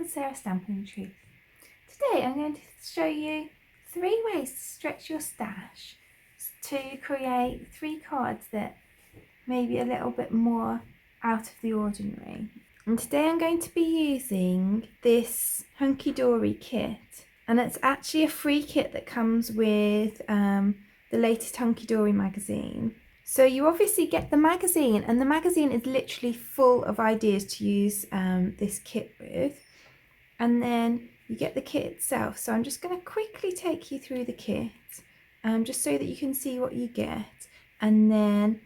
and Sarah Stamping Truth. Today I'm going to show you 3 ways to stretch your stash to create 3 cards that may be a little bit more out of the ordinary. And today I'm going to be using this Hunkydory kit, and it's actually a free kit that comes with the latest Hunkydory magazine. So you obviously get the magazine, and the magazine is literally full of ideas to use this kit with. And then you get the kit itself. So I'm just going to quickly take you through the kit, just so that you can see what you get. And then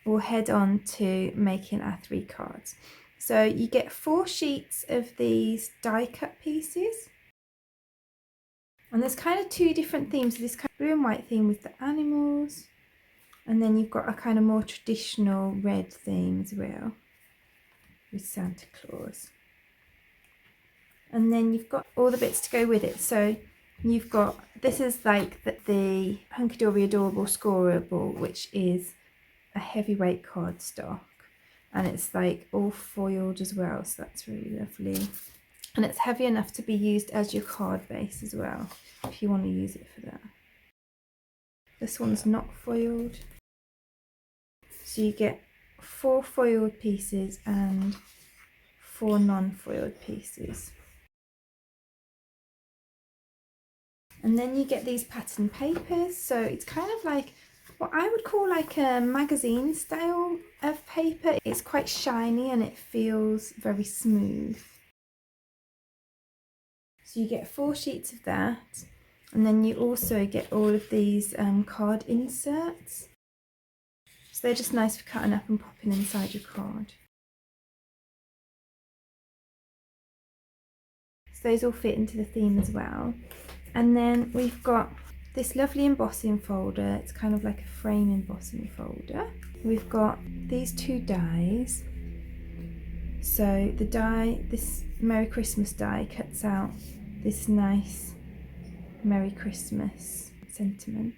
we'll head on to making our 3 cards. So you get 4 sheets of these die cut pieces. And there's kind of 2 different themes. This kind of blue and white theme with the animals. And then you've got a kind of more traditional red theme as well with Santa Claus. And then you've got all the bits to go with it. So you've got, this is like the Hunkydory Adorable Scoreable, which is a heavyweight cardstock. And it's like all foiled as well, so that's really lovely. And it's heavy enough to be used as your card base as well, if you want to use it for that. This one's not foiled. So you get 4 foiled pieces and 4 non-foiled pieces. And then you get these pattern papers. So it's kind of like what I would call like a magazine style of paper. It's quite shiny and it feels very smooth. So you get 4 sheets of that. And then you also get all of these card inserts. So they're just nice for cutting up and popping inside your card. So those all fit into the theme as well. And then we've got this lovely embossing folder. It's kind of like a frame embossing folder. We've got these 2 dies. So the die, this Merry Christmas die, cuts out this nice Merry Christmas sentiment.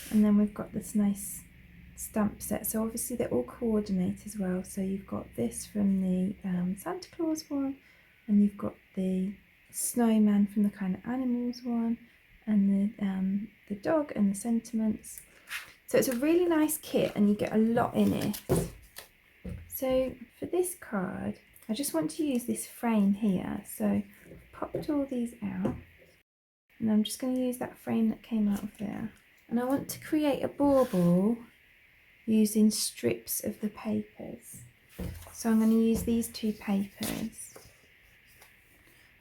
And then we've got this nice stamp set. So obviously they all coordinate as well. So you've got this from the Santa Claus one, and you've got the snowman from the kind of animals one, and the dog and the sentiments. So it's a really nice kit and you get a lot in it. So for this card, I just want to use this frame here. So I've popped all these out, and I'm just going to use that frame that came out of there. And I want to create a bauble using strips of the papers. So I'm going to use these 2 papers.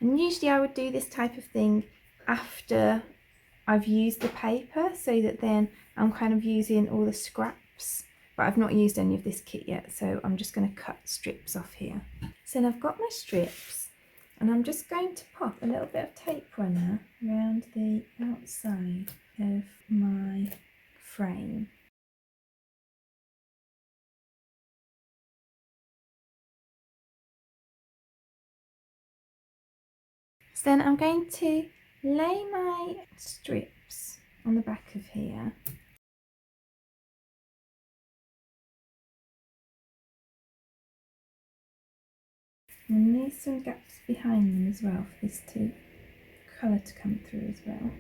And usually I would do this type of thing after I've used the paper, so that then I'm kind of using all the scraps. But I've not used any of this kit yet, so I'm just going to cut strips off here. So now I've got my strips, and I'm just going to pop a little bit of tape runner around the outside of my frame. So then I'm going to lay my strips on the back of here. And leave some gaps behind them as well for this colour to come through as well.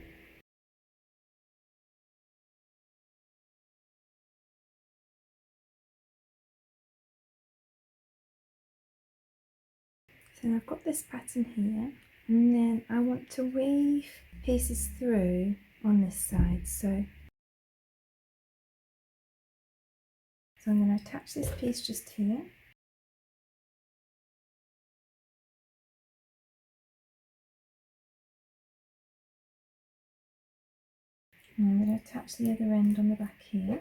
So I've got this pattern here, and then I want to weave pieces through on this side. So I'm going to attach this piece just here. And I'm going to attach the other end on the back here.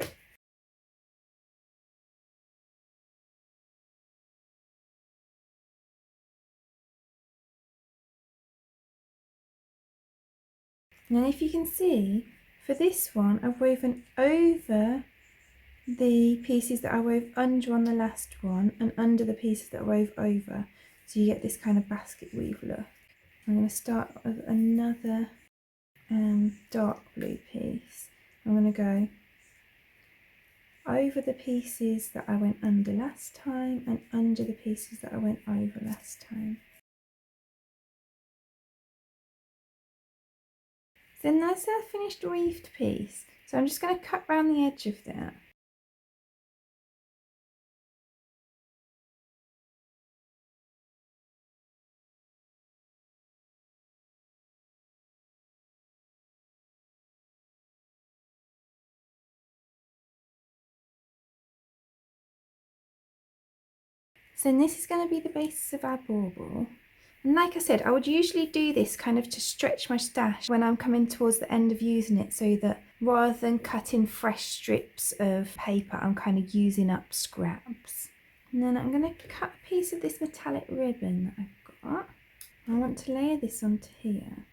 And if you can see, for this one, I've woven over the pieces that I wove under on the last one, and under the pieces that I wove over. So you get this kind of basket weave look. I'm going to start with another dark blue piece. I'm going to go over the pieces that I went under last time and under the pieces that I went over last time. Then that's our finished weaved piece. So I'm just going to cut around the edge of that. So this is going to be the basis of our bauble. And like I said, I would usually do this kind of to stretch my stash when I'm coming towards the end of using it, so that rather than cutting fresh strips of paper, I'm kind of using up scraps. And then I'm going to cut a piece of this metallic ribbon that I've got. I want to layer this onto here.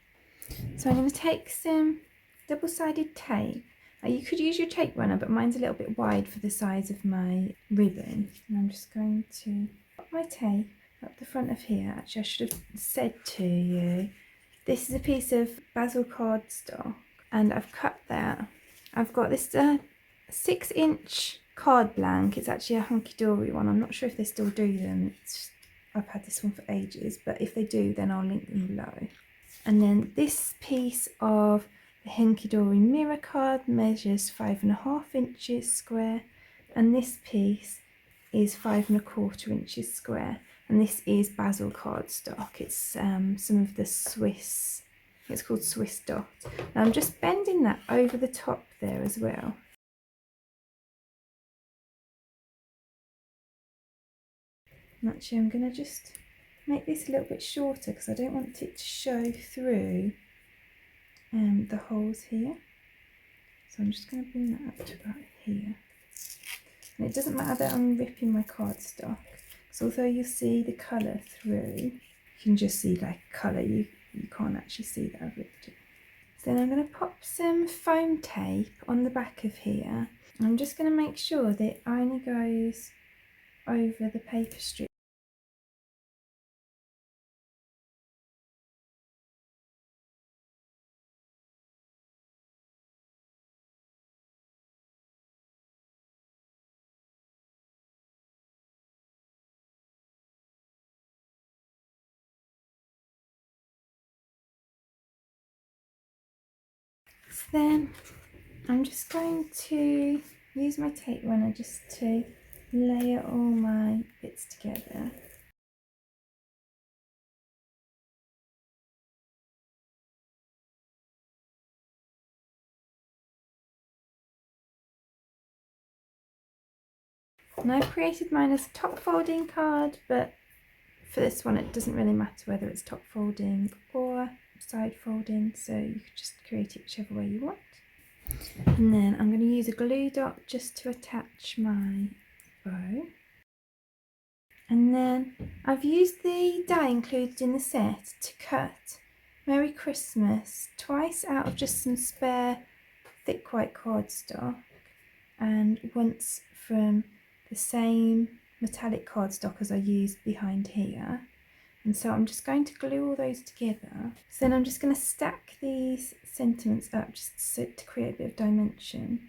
So I'm going to take some double-sided tape. You could use your tape runner, but mine's a little bit wide for the size of my ribbon. And I'm just going to put my tape up the front of here. Actually, I should have said to you, this is a piece of basil cardstock, and I've cut that. I've got this 6-inch card blank. It's actually a Hunkydory one. I'm not sure if they still do them. I've had this one for ages, but if they do, then I'll link them below. And then this piece of the Hunkydory mirror card measures 5.5 inches square, and this piece is 5.25 inches square. And this is basil cardstock. It's some of the Swiss, it's called Swiss Dot. Now I'm just bending that over the top there as well. And actually I'm going to just make this a little bit shorter because I don't want it to show through the holes here. So I'm just going to bring that up to about here. And it doesn't matter that I'm ripping my cardstock, because although you see the colour through, you can just see like colour, you can't actually see that I've ripped it. So then I'm going to pop some foam tape on the back of here. I'm just going to make sure that it only goes over the paper strip. So then I'm just going to use my tape runner just to layer all my bits together. And I've created mine as a top folding card, but for this one it doesn't really matter whether it's top folding or side folding, so you could just create it whichever way you want. And then I'm going to use a glue dot just to attach my bow. And then I've used the die included in the set to cut Merry Christmas twice out of just some spare thick white cardstock, and once from the same metallic cardstock as I used behind here. And so I'm just going to glue all those together. So then I'm just going to stack these sentiments up just so to create a bit of dimension.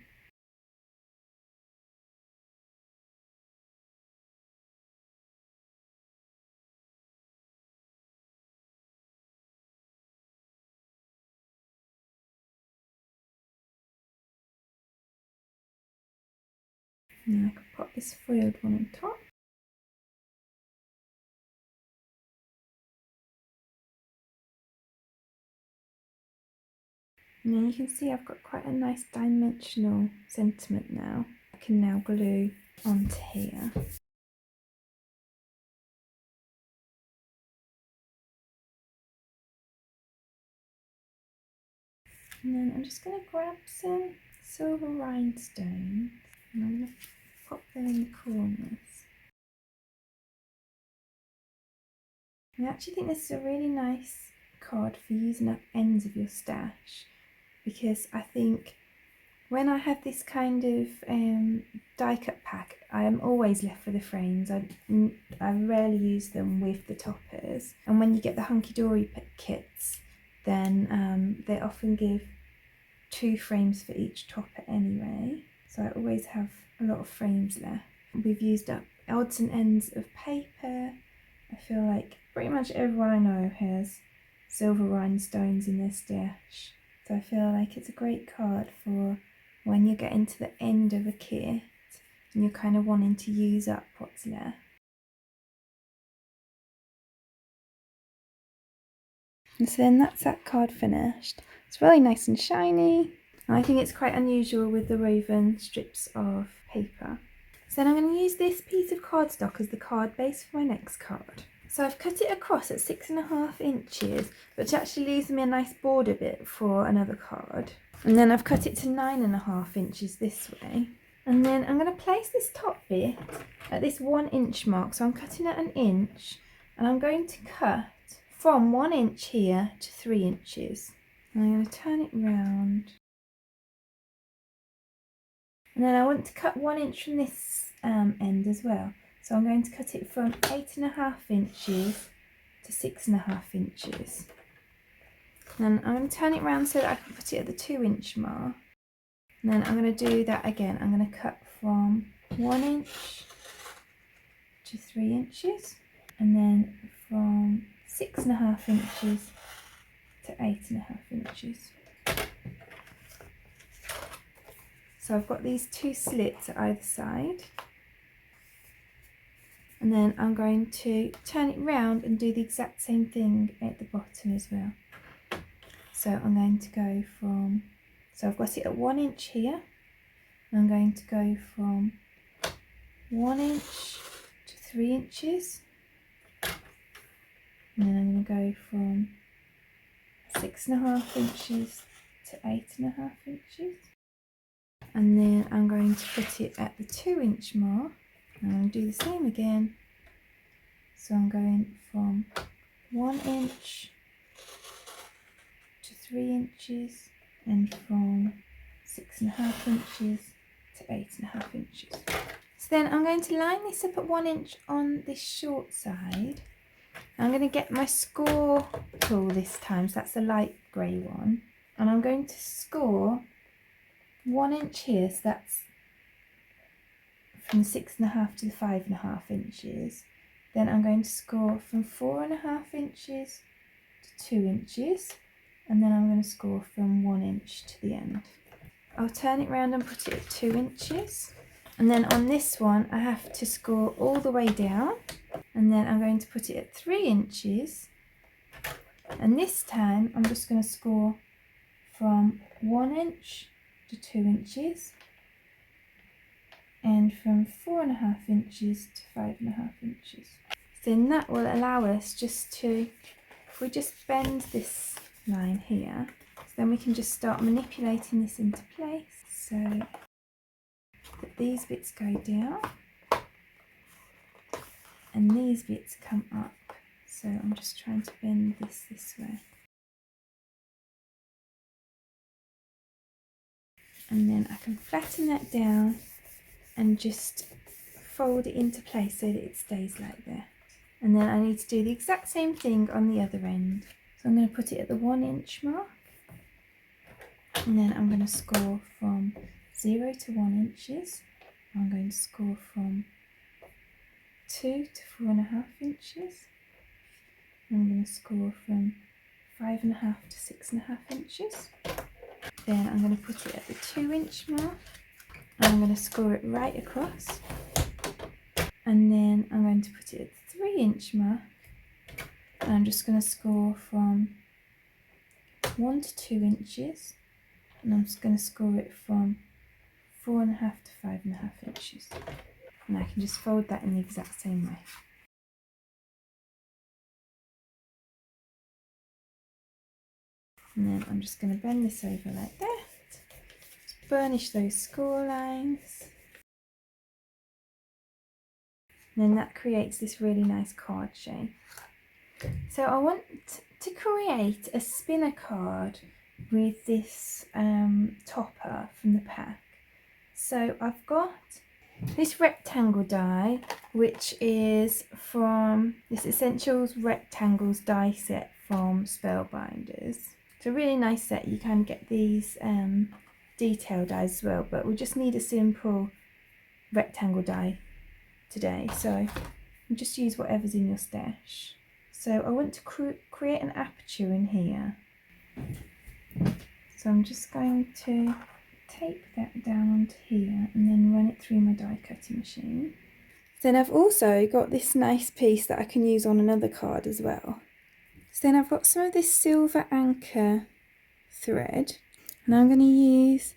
Now I can pop this foiled one on top. And then you can see I've got quite a nice dimensional sentiment now. I can now glue onto here. And then I'm just going to grab some silver rhinestones and I'm going to pop them in the corners. I actually think this is a really nice card for using up ends of your stash, because I think when I have this kind of die cut pack, I am always left with the frames. I rarely use them with the toppers, and when you get the Hunkydory kits, then they often give 2 frames for each topper anyway. so I always have a lot of frames left. We've used up odds and ends of paper. I feel like pretty much everyone I know has silver rhinestones in their stash, so I feel like it's a great card for when you're getting to the end of a kit and you're kind of wanting to use up what's left. And so then that's that card finished. It's really nice and shiny. And I think it's quite unusual with the woven strips of paper. So then I'm going to use this piece of cardstock as the card base for my next card. So I've cut it across at 6.5 inches, which actually leaves me a nice border bit for another card. And then I've cut it to 9.5 inches this way. And then I'm going to place this top bit at this 1 inch mark. So I'm cutting at 1 inch, and I'm going to cut from 1 inch here to 3 inches. And I'm going to turn it round. And then I want to cut 1 inch from this end as well. So I'm going to cut it from 8.5 inches to 6.5 inches. And I'm going to turn it round so that I can put it at the 2 inch mark. And then I'm going to do that again. I'm going to cut from 1 inch to 3 inches. And then from 6.5 inches to 8.5 inches. So I've got these 2 slits at either side. And then I'm going to turn it round and do the exact same thing at the bottom as well. So I'm going to go from, so I've got it at 1 inch here. And I'm going to go from 1 inch to 3 inches. And then I'm going to go from 6.5 inches to 8.5 inches. And then I'm going to put it at the 2 inch mark. And I'm going to do the same again. So I'm going from 1 inch to 3 inches, and from 6.5 inches to 8.5 inches. So then I'm going to line this up at 1 inch on this short side. I'm going to get my score tool this time, so that's the light grey one. And I'm going to score 1 inch here, so that's from 6.5 to 5.5 inches. Then I'm going to score from 4.5 inches to 2 inches. And then I'm going to score from 1 inch to the end. I'll turn it round and put it at 2 inches. And then on this one, I have to score all the way down. And then I'm going to put it at 3 inches. And this time, I'm just going to score from 1 inch to 2 inches. And from 4.5 inches to 5.5 inches. Then that will allow us just to, if we just bend this line here, so then we can just start manipulating this into place. So that these bits go down and these bits come up. So I'm just trying to bend this way. And then I can flatten that down and just fold it into place so that it stays like that. And then I need to do the exact same thing on the other end. So I'm going to put it at the 1 inch mark. And then I'm going to score from 0 to 1 inches. I'm going to score from 2 to 4.5 inches. I'm going to score from 5.5 to 6.5 inches. Then I'm going to put it at the 2 inch mark. And I'm going to score it right across. And then I'm going to put it at the 3 inch mark. And I'm just going to score from 1 to 2 inches. And I'm just going to score it from 4.5 to 5.5 inches. And I can just fold that in the exact same way. And then I'm just going to bend this over like that. Just burnish those score lines. And then that creates this really nice card shape. So I want to create a spinner card with this topper from the pack. So I've got this rectangle die, which is from this Essentials Rectangles die set from Spellbinders. It's a really nice set. You can get these detail dies as well, but we just need a simple rectangle die today, so you just use whatever's in your stash. So I want to create an aperture in here, so I'm just going to tape that down onto here and then run it through my die cutting machine. Then I've also got this nice piece that I can use on another card as well. So then I've got some of this silver anchor thread, and I'm going to use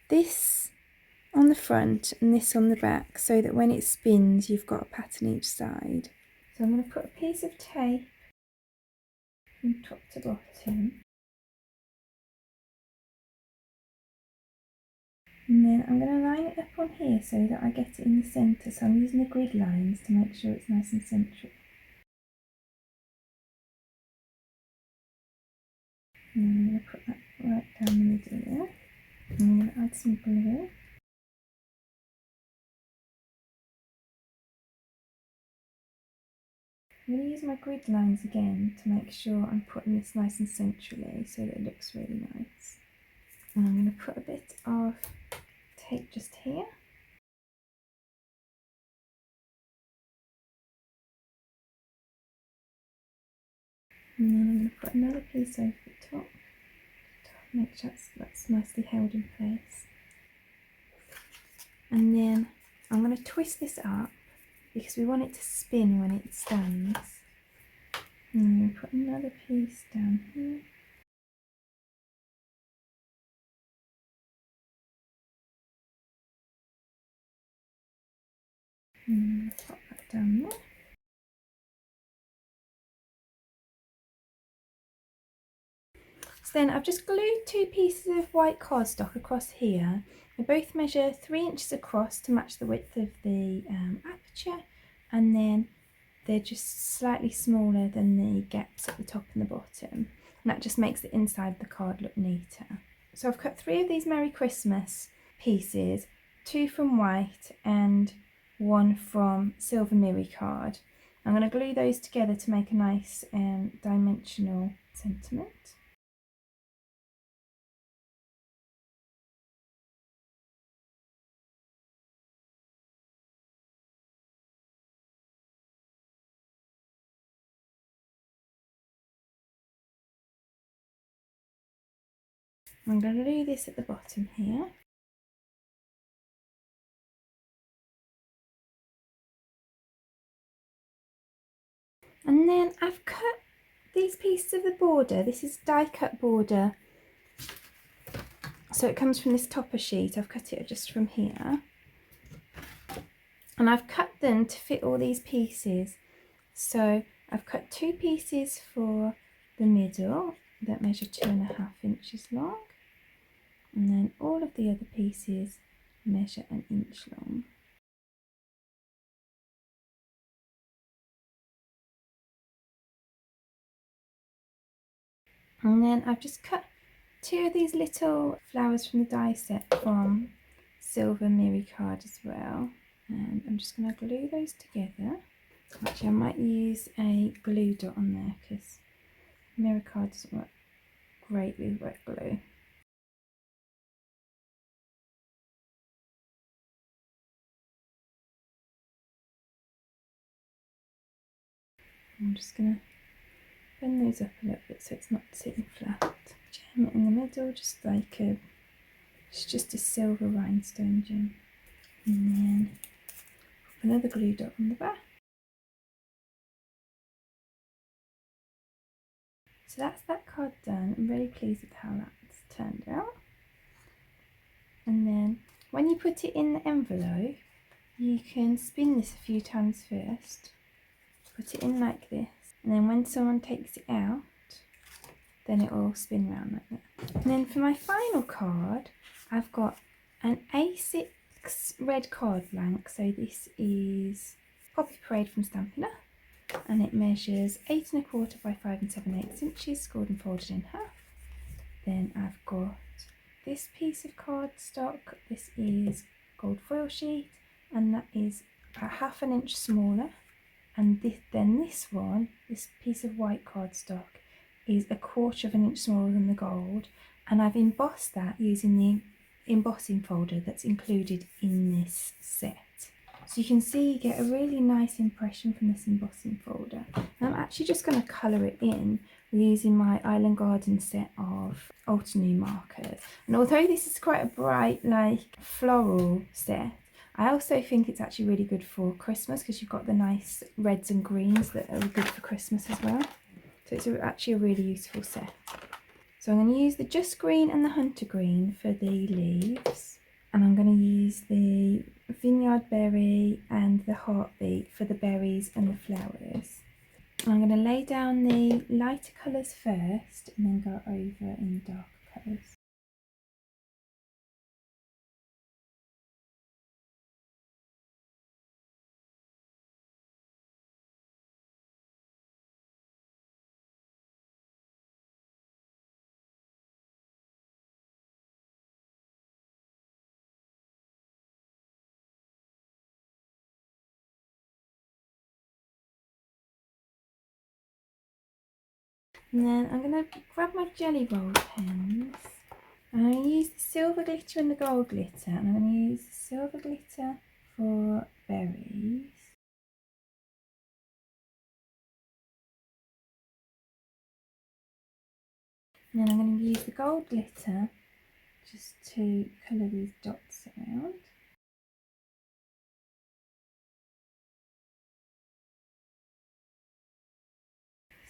this on the front and this on the back so that when it spins you've got a pattern each side. So I'm going to put a piece of tape from top to bottom, and then I'm going to line it up on here so that I get it in the centre. So I'm using the grid lines to make sure it's nice and central. And then I'm going to put that right down the middle there. And I'm going to add some glue. I'm going to use my grid lines again to make sure I'm putting this nice and centrally so that it looks really nice. And I'm going to put a bit of tape just here. And then I'm going to put another piece over the top to make sure that's nicely held in place. And then I'm going to twist this up because we want it to spin when it stands. And I'm going to put another piece down here. And I'm going to pop that down there. So then I've just glued two pieces of white cardstock across here. They both measure 3 inches across to match the width of the aperture, and then they're just slightly smaller than the gaps at the top and the bottom, and that just makes the inside of the card look neater. So I've cut 3 of these Merry Christmas pieces, 2 from white and 1 from silver mirror card. I'm going to glue those together to make a nice dimensional sentiment. I'm going to glue this at the bottom here. And then I've cut these pieces of the border. This is die cut border. So it comes from this topper sheet. I've cut it just from here. And I've cut them to fit all these pieces. So I've cut 2 pieces for the middle that measure 2.5 inches long. And then all of the other pieces measure 1 inch long. And then I've just cut 2 of these little flowers from the die set from silver mirror card as well. And I'm just going to glue those together. Actually, I might use a glue dot on there because mirror card doesn't work great with wet glue. I'm just going to bend those up a little bit so it's not sitting flat. Gem it in the middle, just like it's just a silver rhinestone gem. And then pop another glue dot on the back. So that's that card done. I'm really pleased with how that's turned out. And then when you put it in the envelope, you can spin this a few times first. Put it in like this, and then when someone takes it out, then it will spin round like that. And then for my final card, I've got an A6 red card blank. So this is Poppy Parade from Stampin' Up, and it measures 8 1/4 by 5 7/8 inches, scored and folded in half. Then I've got this piece of cardstock. This is gold foil sheet, and that is about 1/2 inch smaller. And this one, this piece of white cardstock, is 1/4 inch smaller than the gold, and I've embossed that using the embossing folder that's included in this set. So you can see you get a really nice impression from this embossing folder. And I'm actually just going to colour it in using my Island Garden set of Altenew markers. And although this is quite a bright, like floral set, I also think it's actually really good for Christmas because you've got the nice reds and greens that are good for Christmas as well. So it's actually a really useful set. So I'm going to use the Just Green and the Hunter Green for the leaves. And I'm going to use the Vineyard Berry and the Heartbeat for the berries and the flowers. And I'm going to lay down the lighter colours first and then go over in the darker colours. And then I'm going to grab my jelly roll pens. And I'm going to use the silver glitter and the gold glitter. And I'm going to use the silver glitter for berries. And then I'm going to use the gold glitter just to colour these dots around.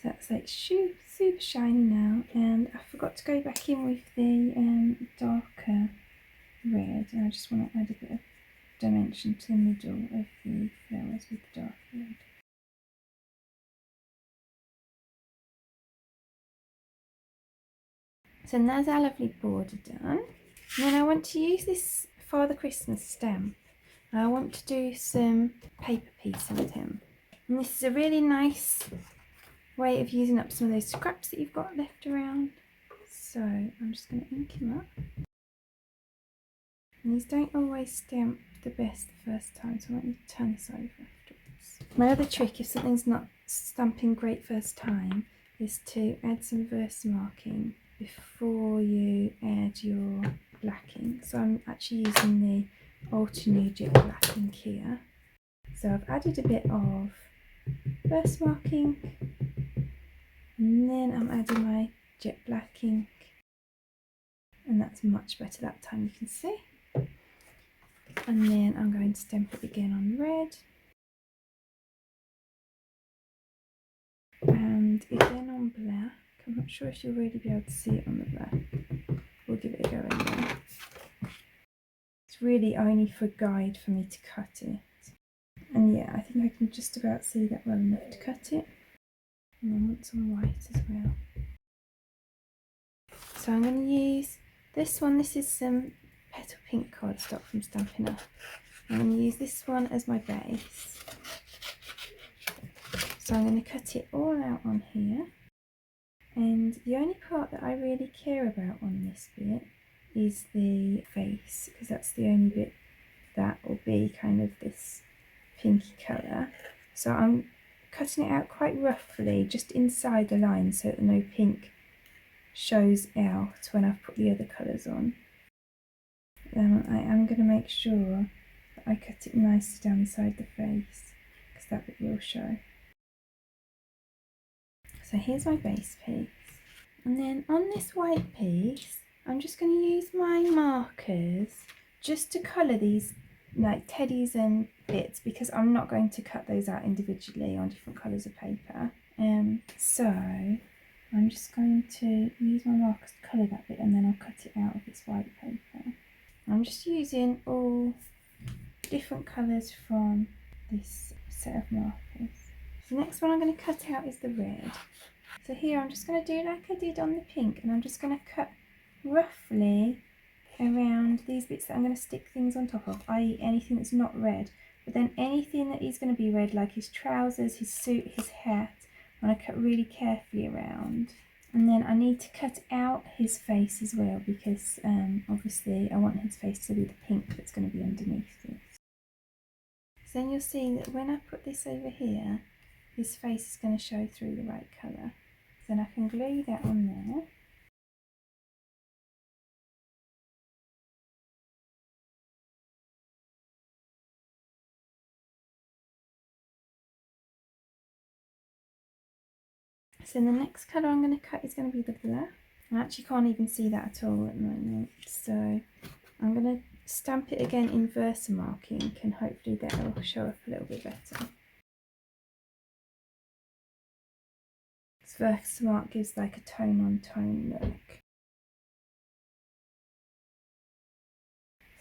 So that's like super shiny now, and I forgot to go back in with the darker red, and I just want to add a bit of dimension to the middle of the flowers with the dark red. So there's our lovely border done. And then I want to use this Father Christmas stamp. I want to do some paper piecing with him. And this is a really nice way of using up some of those scraps that you've got left around. So I'm just going to ink him up. And these don't always stamp the best the first time, so I want you to turn this over afterwards. My other trick, if something's not stamping great first time, is to add some verse marking before you add your blacking. So I'm actually using the Altenew jet black ink here. So I've added a bit of verse marking, and then I'm adding my jet black ink, and that's much better that time, you can see. And then I'm going to stamp it again on red, and again on black. I'm not sure if you'll really be able to see it on the black. We'll give it a go anyway. It's really only for a guide for me to cut it. And yeah, I think I can just about see that well enough to cut it. And I want some white as well. So I'm going to use this one. This is some petal pink cardstock from Stampin' Up. I'm going to use this one as my base. So I'm going to cut it all out on here. And the only part that I really care about on this bit is the face, because that's the only bit that will be kind of this pinky colour. So I'm cutting it out quite roughly, just inside the line, so that no pink shows out when I've put the other colours on. Then I am going to make sure that I cut it nicely down inside the face, because that bit will show. So here's my base piece, and then on this white piece I'm just going to use my markers just to colour these like teddies and bits, because I'm not going to cut those out individually on different colours of paper. So I'm just going to use my markers to colour that bit, and then I'll cut it out of this white paper. I'm just using all different colours from this set of markers. The next one I'm going to cut out is the red. So here I'm just going to do like I did on the pink, and I'm just going to cut roughly around these bits that I'm going to stick things on top of, i.e. anything that's not red. But then anything that is going to be red, like his trousers, his suit, his hat, I'm going to cut really carefully around. And then I need to cut out his face as well, because obviously I want his face to be the pink that's going to be underneath this. So then you'll see that when I put this over here, his face is going to show through the right colour. Then I can glue that on there. So the next colour I'm going to cut is going to be the black. I actually can't even see that at all at the moment, so I'm going to stamp it again in Versamark ink and hopefully that will show up a little bit better. Versamark gives like a tone on tone look.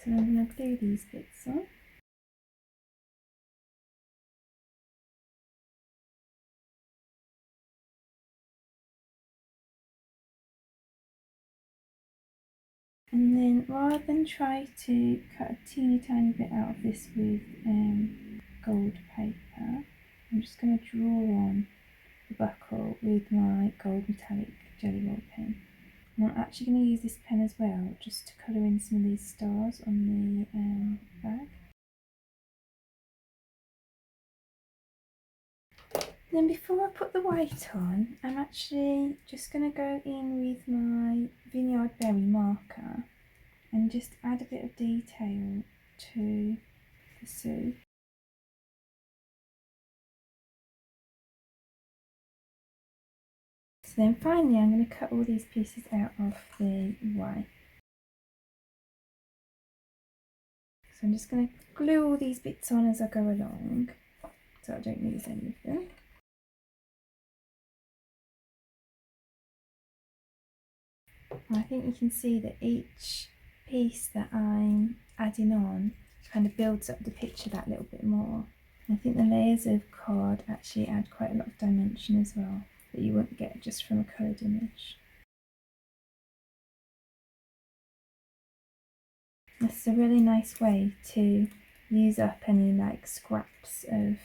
So I'm going to glue these bits on. And then rather than try to cut a teeny tiny bit out of this with gold paper, I'm just going to draw on the buckle with my gold metallic jelly roll pen. And I'm actually going to use this pen as well, just to colour in some of these stars on the bag. Then before I put the white on, I'm actually just going to go in with my Vineyard Berry marker and just add a bit of detail to the Sue. So then finally I'm going to cut all these pieces out of the Y. So I'm just going to glue all these bits on as I go along, so I don't lose any of them. And I think you can see that each piece that I'm adding on kind of builds up the picture that little bit more. And I think the layers of card actually add quite a lot of dimension as well, that you won't get just from a coloured image. This is a really nice way to use up any like scraps of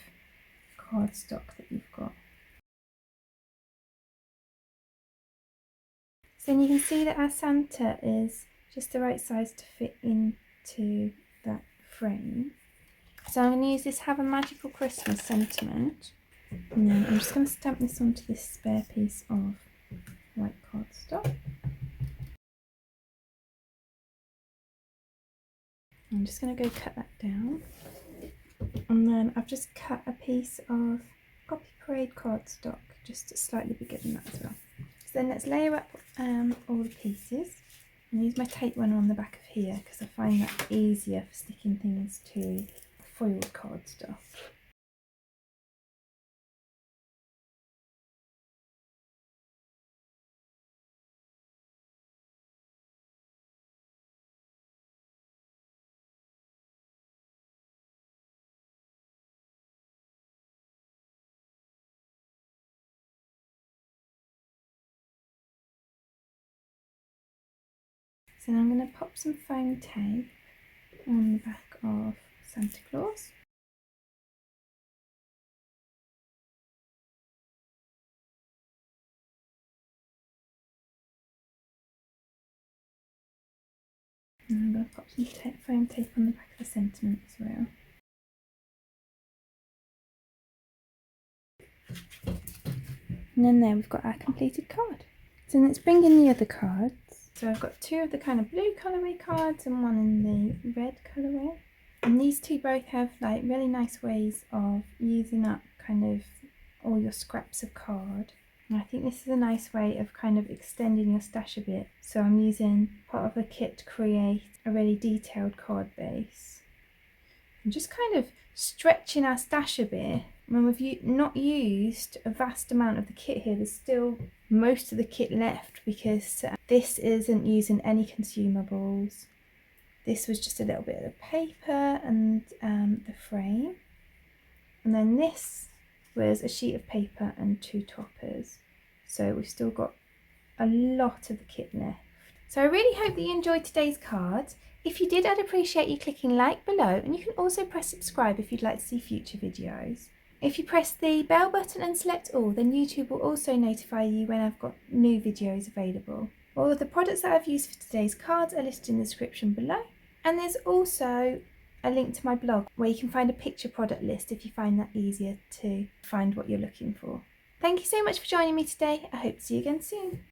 cardstock that you've got. So then you can see that our Santa is just the right size to fit into that frame. So I'm going to use this Have a Magical Christmas sentiment, and then I'm just going to stamp this onto this spare piece of white cardstock. I'm just going to go cut that down, and then I've just cut a piece of Copy Parade cardstock, just slightly bigger than that as well. So then let's layer up all the pieces, and use my tape runner on the back of here because I find that easier for sticking things to foiled cardstock. So now I'm going to pop some foam tape on the back of Santa Claus. And I'm going to pop some foam tape on the back of the sentiment as well. And then there we've got our completed card. So let's bring in the other cards. So I've got two of the kind of blue colourway cards and one in the red colourway. And these two both have like really nice ways of using up kind of all your scraps of card. And I think this is a nice way of kind of extending your stash a bit. So I'm using part of the kit to create a really detailed card base. And just kind of stretching our stash a bit. When we've not used a vast amount of the kit here, there's still most of the kit left because this isn't using any consumables. This was just a little bit of the paper and the frame. And then this was a sheet of paper and two toppers. So we've still got a lot of the kit left. So I really hope that you enjoyed today's cards. If you did, I'd appreciate you clicking like below, and you can also press subscribe if you'd like to see future videos. If you press the bell button and select all, then YouTube will also notify you when I've got new videos available. All of the products that I've used for today's cards are listed in the description below, and there's also a link to my blog where you can find a picture product list if you find that easier to find what you're looking for. Thank you so much for joining me today. I hope to see you again soon.